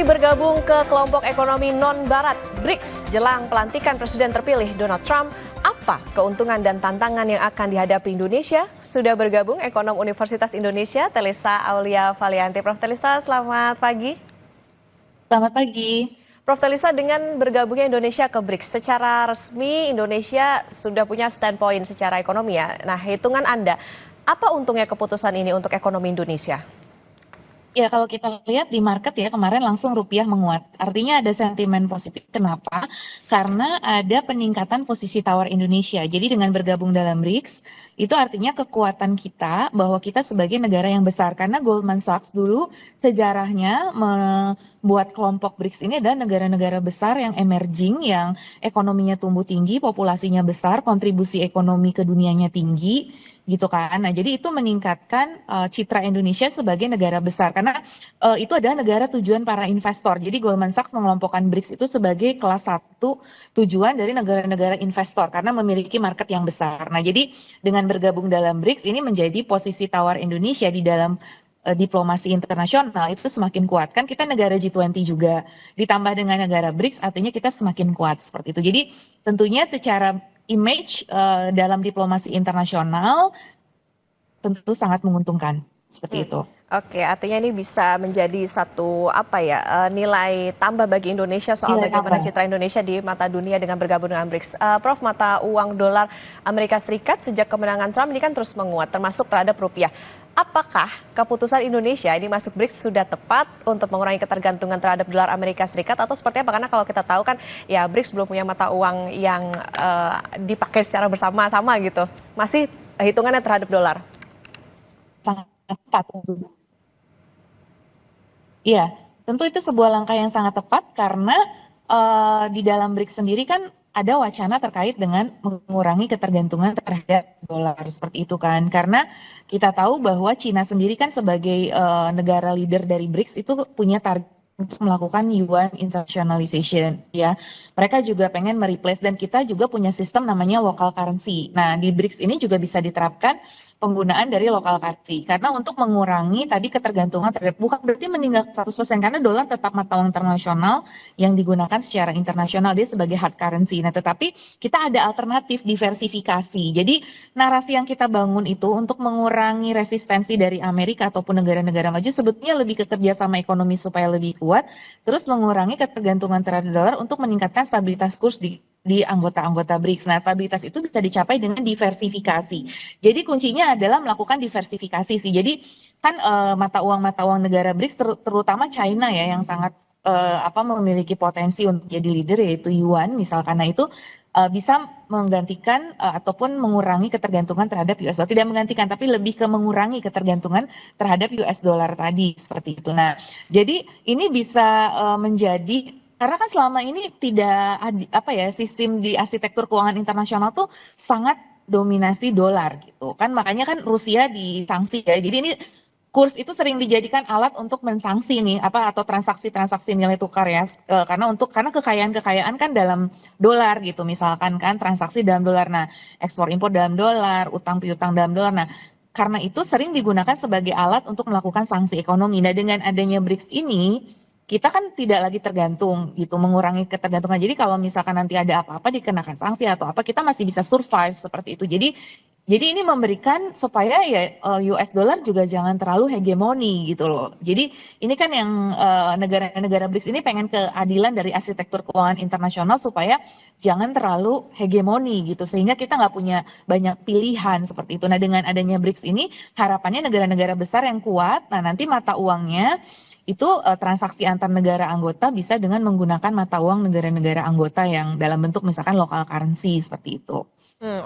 Resmi bergabung ke kelompok ekonomi non-barat BRICS jelang pelantikan Presiden terpilih Donald Trump. Apa keuntungan dan tantangan yang akan dihadapi Indonesia? Sudah bergabung ekonom Universitas Indonesia, Telisa Aulia Valianti. Prof. Telisa, selamat pagi. Selamat pagi. Prof. Telisa, dengan bergabungnya Indonesia ke BRICS, secara resmi Indonesia sudah punya standpoint secara ekonomi ya. Nah, hitungan Anda, apa untungnya keputusan ini untuk ekonomi Indonesia? Ya, kalau kita lihat di market ya kemarin langsung rupiah menguat. Artinya ada sentimen positif. Kenapa? Karena ada peningkatan posisi tawar Indonesia. Jadi dengan bergabung dalam BRICS, itu artinya kekuatan kita bahwa kita sebagai negara yang besar. Karena Goldman Sachs dulu sejarahnya membuat kelompok BRICS ini adalah negara-negara besar yang emerging, yang ekonominya tumbuh tinggi, populasinya besar, kontribusi ekonomi ke dunianya tinggi, gitu kan. Nah, jadi itu meningkatkan citra Indonesia sebagai negara besar karena itu adalah negara tujuan para investor. Jadi Goldman Sachs mengelompokkan BRICS itu sebagai kelas 1 tujuan dari negara-negara investor karena memiliki market yang besar. Nah, jadi dengan bergabung dalam BRICS ini menjadi posisi tawar Indonesia di dalam diplomasi internasional itu semakin kuat. Kan kita negara G20 juga, ditambah dengan negara BRICS artinya kita semakin kuat seperti itu. Jadi tentunya secara image dalam diplomasi internasional tentu sangat menguntungkan seperti itu. Oke, artinya ini bisa menjadi satu nilai tambah bagi Indonesia soal Nilai bagaimana tambah. citra Indonesia di mata dunia dengan bergabung dengan BRICS. Prof, mata uang dolar Amerika Serikat sejak kemenangan Trump ini kan terus menguat, termasuk terhadap rupiah. Apakah keputusan Indonesia ini masuk BRICS sudah tepat untuk mengurangi ketergantungan terhadap dolar Amerika Serikat atau seperti apa? Karena kalau kita tahu kan ya BRICS belum punya mata uang yang dipakai secara bersama-sama gitu. Masih hitungannya terhadap dolar. Sangat tepat tentu. Iya, tentu itu sebuah langkah yang sangat tepat karena di dalam BRICS sendiri kan ada wacana terkait dengan mengurangi ketergantungan terhadap dolar seperti itu kan. Karena kita tahu bahwa Cina sendiri kan sebagai negara leader dari BRICS itu punya target untuk melakukan yuan internationalization ya. Mereka juga pengen mereplace dan kita juga punya sistem namanya local currency. Nah, di BRICS ini juga bisa diterapkan penggunaan dari local currency karena untuk mengurangi tadi ketergantungan terhadap bukan berarti meninggalkan 100% karena dolar tetap mata uang internasional yang digunakan secara internasional dia sebagai hard currency. Nah, tetapi kita ada alternatif diversifikasi. Jadi narasi yang kita bangun itu untuk mengurangi resistensi dari Amerika ataupun negara-negara maju sebetulnya lebih ke kerjasama ekonomi supaya lebih kuat, terus mengurangi ketergantungan terhadap dolar untuk meningkatkan stabilitas kurs di anggota-anggota BRICS. Nah, stabilitas itu bisa dicapai dengan diversifikasi. Jadi kuncinya adalah melakukan diversifikasi sih. Jadi kan mata uang negara BRICS terutama China ya yang sangat memiliki potensi untuk jadi leader yaitu yuan misalkan. Nah, itu bisa menggantikan ataupun mengurangi ketergantungan terhadap US dollar. Tidak menggantikan tapi lebih ke mengurangi ketergantungan terhadap US dollar tadi seperti itu. Nah, jadi ini bisa menjadi karena kan selama ini tidak sistem di arsitektur keuangan internasional tuh sangat dominasi dolar gitu kan, makanya kan Rusia disanksi ya. Jadi ini kurs itu sering dijadikan alat untuk mensanksi nih atau transaksi-transaksi nilai tukar ya. Karena kekayaan-kekayaan kan dalam dolar gitu misalkan kan transaksi dalam dolar. Nah, ekspor impor dalam dolar, utang piutang dalam dolar. Nah, karena itu sering digunakan sebagai alat untuk melakukan sanksi ekonomi. Nah, dengan adanya BRICS ini kita kan tidak lagi tergantung gitu, mengurangi ketergantungan. Jadi kalau misalkan nanti ada apa-apa dikenakan sanksi atau apa, kita masih bisa survive seperti itu. Jadi ini memberikan supaya ya US dollar juga jangan terlalu hegemoni gitu loh. Jadi ini kan yang negara-negara BRICS ini pengen keadilan dari arsitektur keuangan internasional supaya jangan terlalu hegemoni gitu. Sehingga kita nggak punya banyak pilihan seperti itu. Nah, dengan adanya BRICS ini harapannya negara-negara besar yang kuat, nah nanti mata uangnya itu transaksi antar negara anggota bisa dengan menggunakan mata uang negara-negara anggota yang dalam bentuk misalkan local currency seperti itu.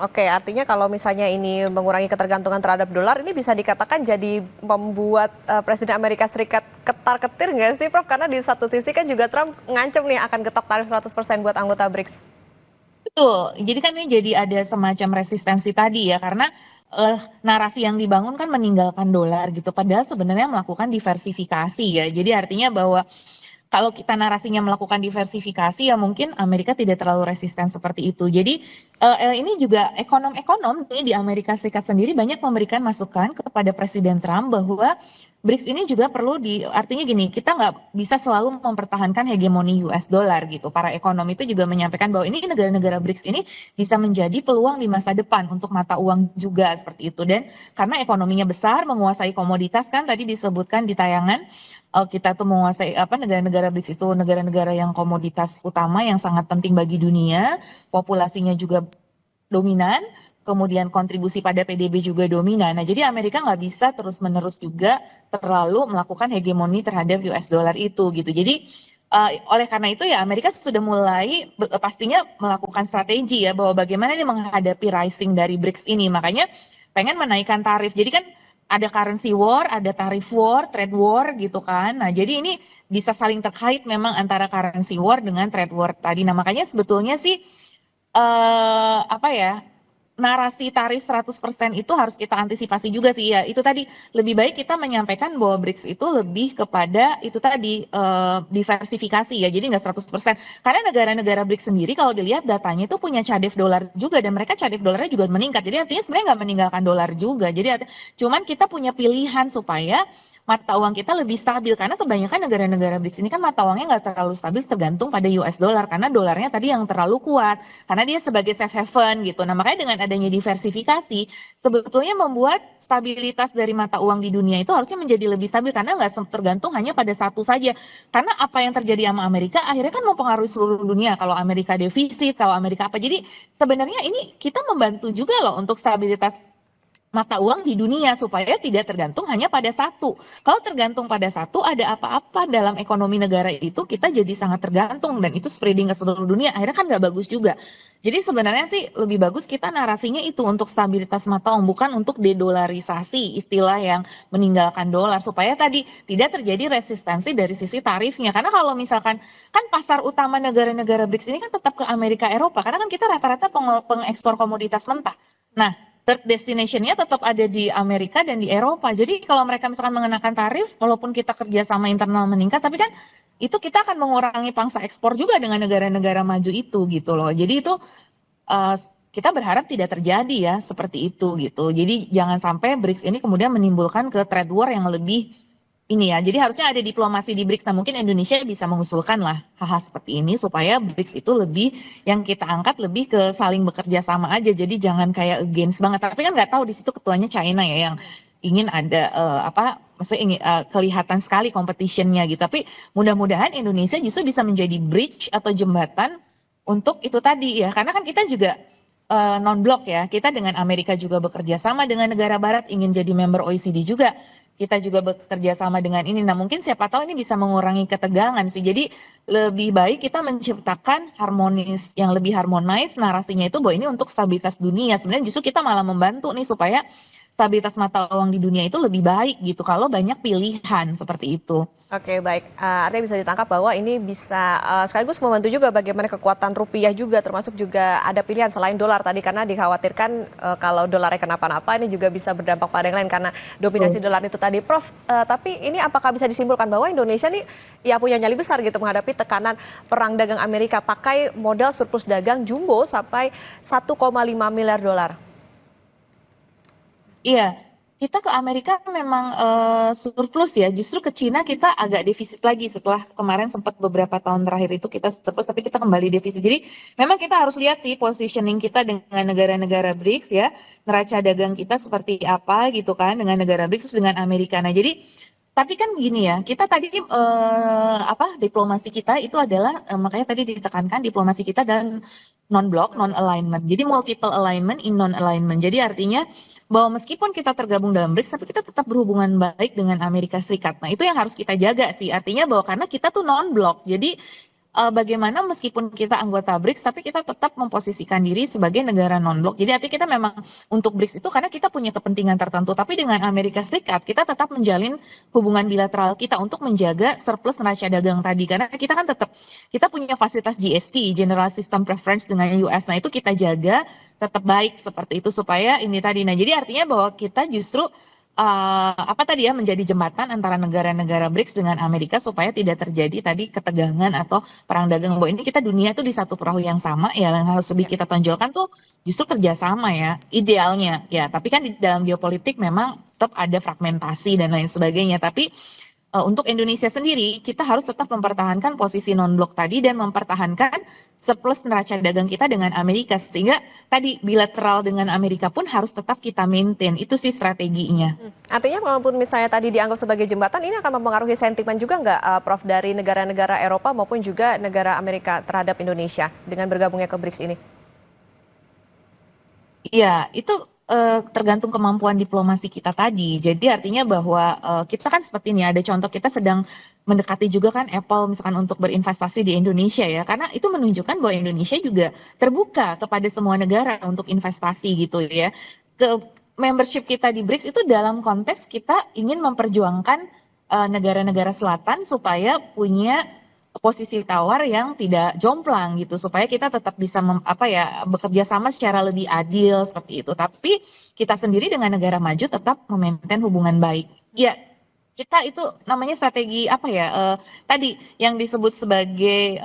Oke, artinya kalau misalnya ini mengurangi ketergantungan terhadap dolar, ini bisa dikatakan jadi membuat Presiden Amerika Serikat ketar-ketir nggak sih, Prof? Karena di satu sisi kan juga Trump ngancem nih akan ketok tarif 100% buat anggota BRICS. Betul, jadi kan ini jadi ada semacam resistensi tadi ya, karena narasi yang dibangun kan meninggalkan dolar gitu, padahal sebenarnya melakukan diversifikasi ya. Jadi artinya bahwa kalau kita narasinya melakukan diversifikasi ya mungkin Amerika tidak terlalu resisten seperti itu. Jadi ini juga ekonom-ekonom di Amerika Serikat sendiri banyak memberikan masukan kepada Presiden Trump bahwa BRICS ini juga perlu artinya gini, kita nggak bisa selalu mempertahankan hegemoni US dollar gitu. Para ekonom itu juga menyampaikan bahwa ini negara-negara BRICS ini bisa menjadi peluang di masa depan untuk mata uang juga seperti itu. Dan karena ekonominya besar, menguasai komoditas kan tadi disebutkan di tayangan, kita tuh menguasai apa negara-negara BRICS itu negara-negara yang komoditas utama yang sangat penting bagi dunia, populasinya juga dominan, kemudian kontribusi pada PDB juga dominan. Nah, jadi Amerika nggak bisa terus-menerus juga terlalu melakukan hegemoni terhadap US dollar itu gitu. Jadi oleh karena itu ya Amerika sudah mulai pastinya melakukan strategi ya bahwa bagaimana dia menghadapi rising dari BRICS ini. Makanya pengen menaikkan tarif. Jadi kan ada currency war, ada tarif war, trade war gitu kan. Nah, jadi ini bisa saling terkait memang antara currency war dengan trade war tadi. Nah, makanya sebetulnya sih apa ya, narasi tarif 100% itu harus kita antisipasi juga sih ya. Itu tadi lebih baik kita menyampaikan bahwa BRICS itu lebih kepada itu tadi diversifikasi ya. Jadi nggak 100%. Karena negara-negara BRICS sendiri kalau dilihat datanya itu punya cadef dolar juga dan mereka cadef dolarnya juga meningkat. Jadi artinya sebenarnya nggak meninggalkan dolar juga. Jadi cuman kita punya pilihan supaya mata uang kita lebih stabil karena kebanyakan negara-negara BRICS ini kan mata uangnya nggak terlalu stabil tergantung pada US dollar karena dolarnya tadi yang terlalu kuat karena dia sebagai safe haven gitu. Nah makanya dengan adanya diversifikasi sebetulnya membuat stabilitas dari mata uang di dunia itu harusnya menjadi lebih stabil karena nggak tergantung hanya pada satu saja. Karena apa yang terjadi sama Amerika akhirnya kan mempengaruhi seluruh dunia. Kalau Amerika defisit, kalau Amerika apa. Jadi sebenarnya ini kita membantu juga loh untuk stabilitas mata uang di dunia supaya tidak tergantung hanya pada satu. Kalau tergantung pada satu, ada apa-apa dalam ekonomi negara itu kita jadi sangat tergantung dan itu spreading ke seluruh dunia. Akhirnya kan nggak bagus juga. Jadi sebenarnya sih lebih bagus kita narasinya itu untuk stabilitas mata uang bukan untuk dedolarisasi istilah yang meninggalkan dolar supaya tadi tidak terjadi resistensi dari sisi tarifnya. Karena kalau misalkan kan pasar utama negara-negara BRICS ini kan tetap ke Amerika Eropa karena kan kita rata-rata pengekspor komoditas mentah. Nah, third destination-nya tetap ada di Amerika dan di Eropa. Jadi kalau mereka misalkan mengenakan tarif, walaupun kita kerja sama internal meningkat, tapi kan itu kita akan mengurangi pangsa ekspor juga dengan negara-negara maju itu gitu loh. Jadi itu uh, kita berharap tidak terjadi ya seperti itu gitu. Jadi jangan sampai BRICS ini kemudian menimbulkan ke trade war yang lebih ini ya. Jadi harusnya ada diplomasi di BRICS. Nah mungkin Indonesia bisa mengusulkan lah hal-hal seperti ini supaya BRICS itu lebih yang kita angkat lebih ke saling bekerja sama aja. Jadi jangan kayak against banget. Tapi kan nggak tahu di situ ketuanya China ya yang ingin ada apa maksudnya ingin kelihatan sekali competitionnya gitu. Tapi mudah-mudahan Indonesia justru bisa menjadi bridge atau jembatan untuk itu tadi ya. Karena kan kita juga non-blok ya. Kita dengan Amerika juga bekerja sama dengan negara barat ingin jadi member OECD juga. Kita juga bekerja sama dengan ini. Nah, mungkin siapa tahu ini bisa mengurangi ketegangan sih. Jadi lebih baik kita menciptakan harmonis yang lebih harmonis narasinya itu bahwa ini untuk stabilitas dunia. Sebenarnya justru kita malah membantu nih supaya stabilitas mata uang di dunia itu lebih baik gitu kalau banyak pilihan seperti itu. Oke, baik. Artinya bisa ditangkap bahwa ini bisa sekaligus membantu juga bagaimana kekuatan rupiah juga, termasuk juga ada pilihan selain dolar tadi, karena dikhawatirkan kalau dolarnya kenapa-napa ini juga bisa berdampak pada yang lain karena dominasi dolar itu tadi. Prof, tapi ini apakah bisa disimpulkan bahwa Indonesia nih ya punya nyali besar gitu menghadapi tekanan perang dagang Amerika, pakai modal surplus dagang jumbo sampai 1,5 miliar dolar? Iya, kita ke Amerika memang surplus ya. Justru ke Cina kita agak defisit lagi setelah kemarin sempat beberapa tahun terakhir itu kita surplus, tapi kita kembali defisit. Jadi memang kita harus lihat sih positioning kita dengan negara-negara BRICS ya, neraca dagang kita seperti apa gitu kan dengan negara BRICS terus dengan Amerika. Nah jadi tapi kan gini ya, kita tadi apa diplomasi kita itu adalah makanya tadi ditekankan diplomasi kita dan non-block, non-alignment. Jadi multiple alignment in non-alignment. Jadi artinya bahwa meskipun kita tergabung dalam BRICS, tapi kita tetap berhubungan baik dengan Amerika Serikat. Nah, itu yang harus kita jaga sih. Artinya bahwa karena kita tuh non-block, jadi bagaimana meskipun kita anggota BRICS, tapi kita tetap memposisikan diri sebagai negara non-block. Jadi artinya kita memang untuk BRICS itu karena kita punya kepentingan tertentu, tapi dengan Amerika Serikat kita tetap menjalin hubungan bilateral kita untuk menjaga surplus neraca dagang tadi. Karena kita kan tetap, kita punya fasilitas GSP, General System Preference dengan US. Nah itu kita jaga tetap baik seperti itu supaya ini tadi. Nah jadi artinya bahwa kita justru apa tadi ya menjadi jembatan antara negara-negara BRICS dengan Amerika supaya tidak terjadi tadi ketegangan atau perang dagang. Bahwa ini kita dunia tuh di satu perahu yang sama ya, yang harus lebih kita tonjolkan tuh justru kerjasama ya idealnya ya. Tapi kan di dalam geopolitik memang tetap ada fragmentasi dan lain sebagainya. Tapi untuk Indonesia sendiri, kita harus tetap mempertahankan posisi non-blok tadi dan mempertahankan surplus neraca dagang kita dengan Amerika. Sehingga tadi bilateral dengan Amerika pun harus tetap kita maintain. Itu sih strateginya. Artinya walaupun misalnya tadi dianggap sebagai jembatan, ini akan mempengaruhi sentimen juga nggak, Prof, dari negara-negara Eropa maupun juga negara Amerika terhadap Indonesia dengan bergabungnya ke BRICS ini? Iya, itu tergantung kemampuan diplomasi kita tadi. Jadi artinya bahwa kita kan seperti ini, ada contoh kita sedang mendekati juga kan Apple misalkan untuk berinvestasi di Indonesia ya, karena itu menunjukkan bahwa Indonesia juga terbuka kepada semua negara untuk investasi gitu ya. Ke membership kita di BRICS itu dalam konteks kita ingin memperjuangkan negara-negara selatan supaya punya posisi tawar yang tidak jomplang gitu supaya kita tetap bisa bekerja sama secara lebih adil seperti itu. Tapi kita sendiri dengan negara maju tetap memaintain hubungan baik. Ya, kita itu namanya strategi tadi yang disebut sebagai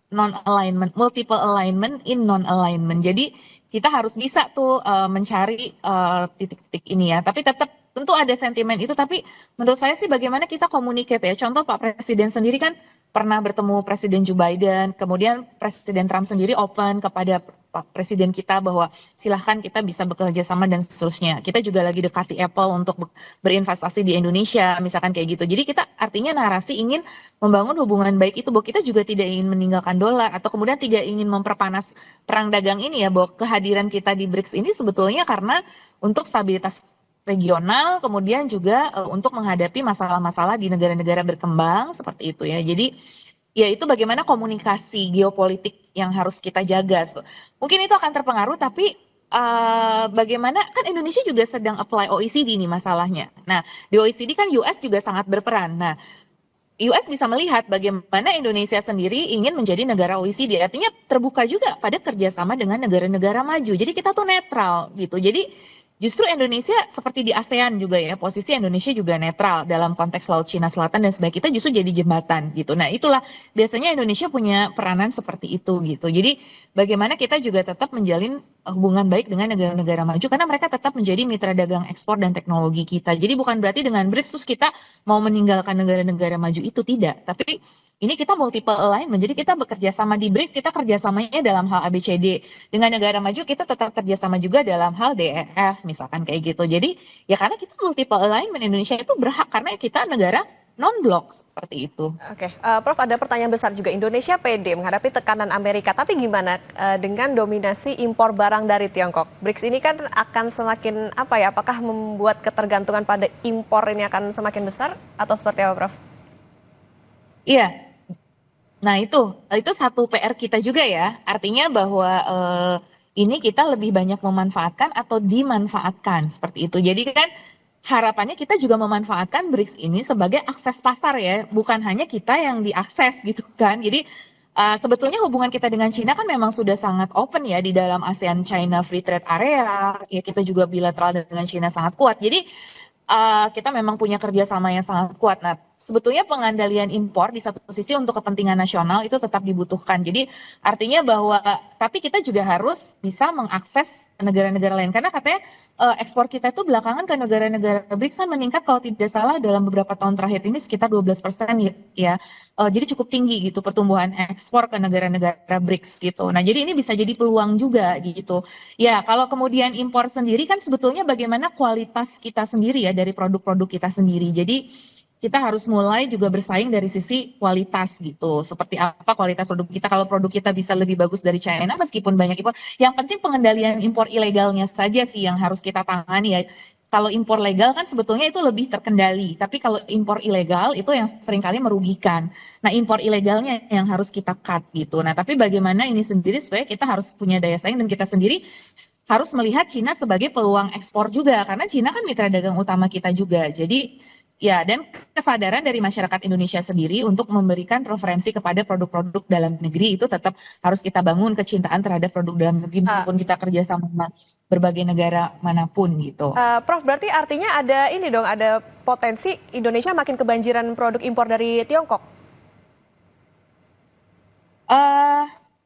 non-alignment, multiple alignment in non-alignment. Jadi kita harus bisa tuh mencari titik-titik ini ya. Tapi tetap tentu ada sentimen itu. Tapi menurut saya sih bagaimana kita communicate ya. Contoh Pak Presiden sendiri kan pernah bertemu Presiden Joe Biden, kemudian Presiden Trump sendiri open kepada Pak Presiden kita bahwa silahkan kita bisa bekerja sama dan seterusnya. Kita juga lagi dekati Apple untuk berinvestasi di Indonesia, misalkan kayak gitu. Jadi kita artinya narasi ingin membangun hubungan baik itu bahwa kita juga tidak ingin meninggalkan dolar atau kemudian tidak ingin memperpanas perang dagang ini ya, bahwa kehadiran kita di BRICS ini sebetulnya karena untuk stabilitas regional, kemudian juga untuk menghadapi masalah-masalah di negara-negara berkembang seperti itu ya. Jadi ya itu bagaimana komunikasi geopolitik yang harus kita jaga. Mungkin itu akan terpengaruh, tapi bagaimana kan Indonesia juga sedang apply OECD nih masalahnya. Nah, di OECD kan US juga sangat berperan. Nah, US bisa melihat bagaimana Indonesia sendiri ingin menjadi negara OECD. Artinya terbuka juga pada kerjasama dengan negara-negara maju. Jadi kita tuh netral gitu. Jadi justru Indonesia seperti di ASEAN juga ya, posisi Indonesia juga netral dalam konteks Laut Cina Selatan dan sebagainya. Kita justru jadi jembatan gitu. Nah itulah biasanya Indonesia punya peranan seperti itu gitu. Jadi bagaimana kita juga tetap menjalin hubungan baik dengan negara-negara maju karena mereka tetap menjadi mitra dagang ekspor dan teknologi kita. Jadi bukan berarti dengan BRICS terus kita mau meninggalkan negara-negara maju itu tidak. Tapi ini kita multiple alignment, jadi kita bekerja sama di BRICS, kita kerjasamanya dalam hal ABCD. Dengan negara maju kita tetap kerjasama juga dalam hal DEF, misalkan kayak gitu. Jadi ya karena kita multiple alignment, Indonesia itu berhak karena kita negara non-blok seperti itu. Oke, Prof, ada pertanyaan besar juga. Indonesia pede menghadapi tekanan Amerika, tapi gimana dengan dominasi impor barang dari Tiongkok? BRICS ini kan akan semakin apakah membuat ketergantungan pada impor ini akan semakin besar atau seperti apa, Prof? Iya. Nah, itu satu PR kita juga ya. Artinya bahwa ini kita lebih banyak memanfaatkan atau dimanfaatkan seperti itu. Jadi kan harapannya kita juga memanfaatkan BRICS ini sebagai akses pasar ya, bukan hanya kita yang diakses gitu kan. Jadi sebetulnya hubungan kita dengan Cina kan memang sudah sangat open ya di dalam ASEAN China Free Trade Area. Ya kita juga bilateral dengan Cina sangat kuat. Jadi kita memang punya kerjasama yang sangat kuat. Nah, sebetulnya pengandalian impor di satu sisi untuk kepentingan nasional itu tetap dibutuhkan. Jadi artinya bahwa, tapi kita juga harus bisa mengakses negara-negara lain. Karena katanya ekspor kita itu belakangan ke negara-negara BRICS kan meningkat kalau tidak salah dalam beberapa tahun terakhir ini sekitar 12% ya. Jadi cukup tinggi gitu pertumbuhan ekspor ke negara-negara BRICS gitu. Nah, jadi ini bisa jadi peluang juga gitu. Ya, kalau kemudian impor sendiri kan sebetulnya bagaimana kualitas kita sendiri ya dari produk-produk kita sendiri. Jadi kita harus mulai juga bersaing dari sisi kualitas gitu. Seperti apa kualitas produk kita, kalau produk kita bisa lebih bagus dari China meskipun banyak impor. Yang penting pengendalian impor ilegalnya saja sih yang harus kita tangani ya. Kalau impor legal kan sebetulnya itu lebih terkendali, tapi kalau impor ilegal itu yang seringkali merugikan. Nah, impor ilegalnya yang harus kita cut gitu. Nah, tapi bagaimana ini sendiri supaya kita harus punya daya saing dan kita sendiri harus melihat Cina sebagai peluang ekspor juga karena Cina kan mitra dagang utama kita juga. Jadi ya, dan kesadaran dari masyarakat Indonesia sendiri untuk memberikan preferensi kepada produk-produk dalam negeri itu tetap harus kita bangun kecintaan terhadap produk dalam negeri meskipun kita kerja sama berbagai negara manapun gitu. Prof, berarti artinya ada ini dong, ada potensi Indonesia makin kebanjiran produk impor dari Tiongkok?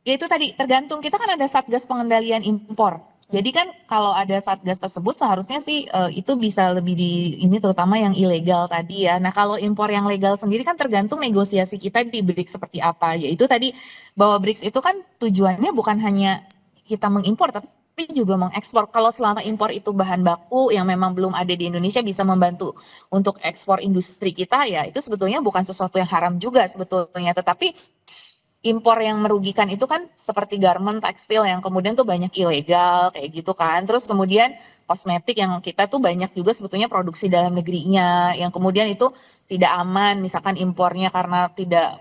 Ya itu tadi tergantung kita kan ada Satgas Pengendalian Impor. Jadi kan kalau ada satgas tersebut seharusnya sih itu bisa lebih di ini terutama yang ilegal tadi ya. Nah kalau impor yang legal sendiri kan tergantung negosiasi kita di BRICS seperti apa. Yaitu tadi bahwa BRICS itu kan tujuannya bukan hanya kita mengimpor tapi juga mengekspor. Kalau selama impor itu bahan baku yang memang belum ada di Indonesia bisa membantu untuk ekspor industri kita ya itu sebetulnya bukan sesuatu yang haram juga sebetulnya. Tetapi impor yang merugikan itu kan seperti garment, tekstil yang kemudian tuh banyak ilegal kayak gitu kan. Terus kemudian kosmetik yang kita tuh banyak juga sebetulnya produksi dalam negerinya yang kemudian itu tidak aman misalkan impornya karena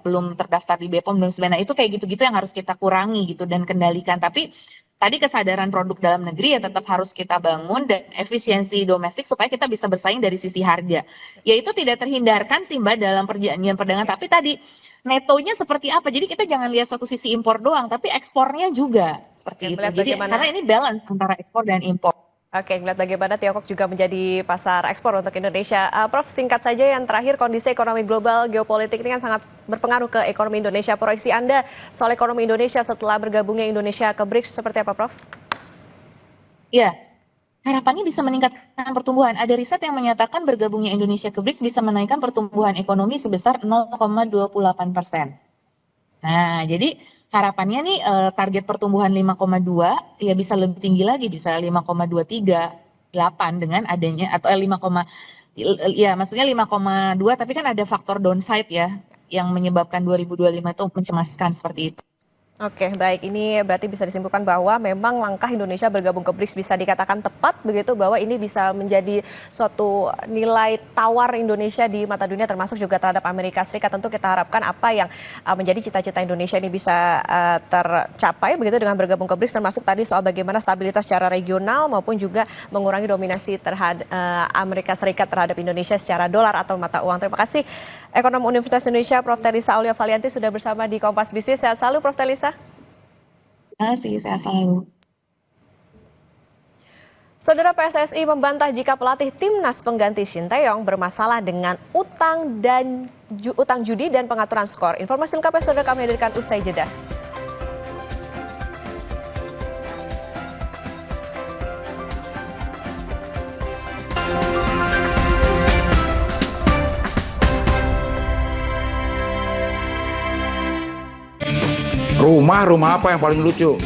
belum terdaftar di BPOM dan sebagainya. Nah, itu kayak gitu-gitu yang harus kita kurangi gitu dan kendalikan. Tapi tadi kesadaran produk dalam negeri ya tetap harus kita bangun dan efisiensi domestik supaya kita bisa bersaing dari sisi harga. Ya itu tidak terhindarkan sih Mbak dalam perjanjian perdagangan. Tapi tadi netonya seperti apa? Jadi kita jangan lihat satu sisi impor doang, tapi ekspornya juga Oke, seperti itu. melihat Jadi bagaimana. karena ini balance antara ekspor dan impor. Oke, melihat bagaimana Tiongkok juga menjadi pasar ekspor untuk Indonesia. Prof, singkat saja yang terakhir, kondisi ekonomi global, geopolitik ini kan sangat berpengaruh ke ekonomi Indonesia. Proyeksi Anda soal ekonomi Indonesia setelah bergabungnya Indonesia ke BRICS seperti apa, Prof? Ya, harapannya bisa meningkatkan pertumbuhan. Ada riset yang menyatakan bergabungnya Indonesia ke BRICS bisa menaikkan pertumbuhan ekonomi sebesar 0,28%. Nah, jadi harapannya nih target pertumbuhan 5,2 ya bisa lebih tinggi lagi, bisa 5,238 dengan adanya atau 5, ya maksudnya 5,2 tapi kan ada faktor downside ya yang menyebabkan 2025 itu mencemaskan seperti itu. Oke, baik. Ini berarti bisa disimpulkan bahwa memang langkah Indonesia bergabung ke BRICS bisa dikatakan tepat begitu bahwa ini bisa menjadi suatu nilai tawar Indonesia di mata dunia termasuk juga terhadap Amerika Serikat. Tentu kita harapkan apa yang menjadi cita-cita Indonesia ini bisa tercapai begitu dengan bergabung ke BRICS termasuk tadi soal bagaimana stabilitas secara regional maupun juga mengurangi dominasi terhadap Amerika Serikat terhadap Indonesia secara dolar atau mata uang. Terima kasih Ekonom Universitas Indonesia Prof. Teresa Aulia Valianti sudah bersama di Kompas Bisnis. Sehat selalu Prof. Teresa. Terima kasih, sehat selalu. Saudara, PSSI membantah jika pelatih timnas pengganti Shin Tae-yong bermasalah dengan utang judi dan pengaturan skor. Informasi lengkapnya saudara kami hadirkan usai jeda. Rumah apa yang paling lucu?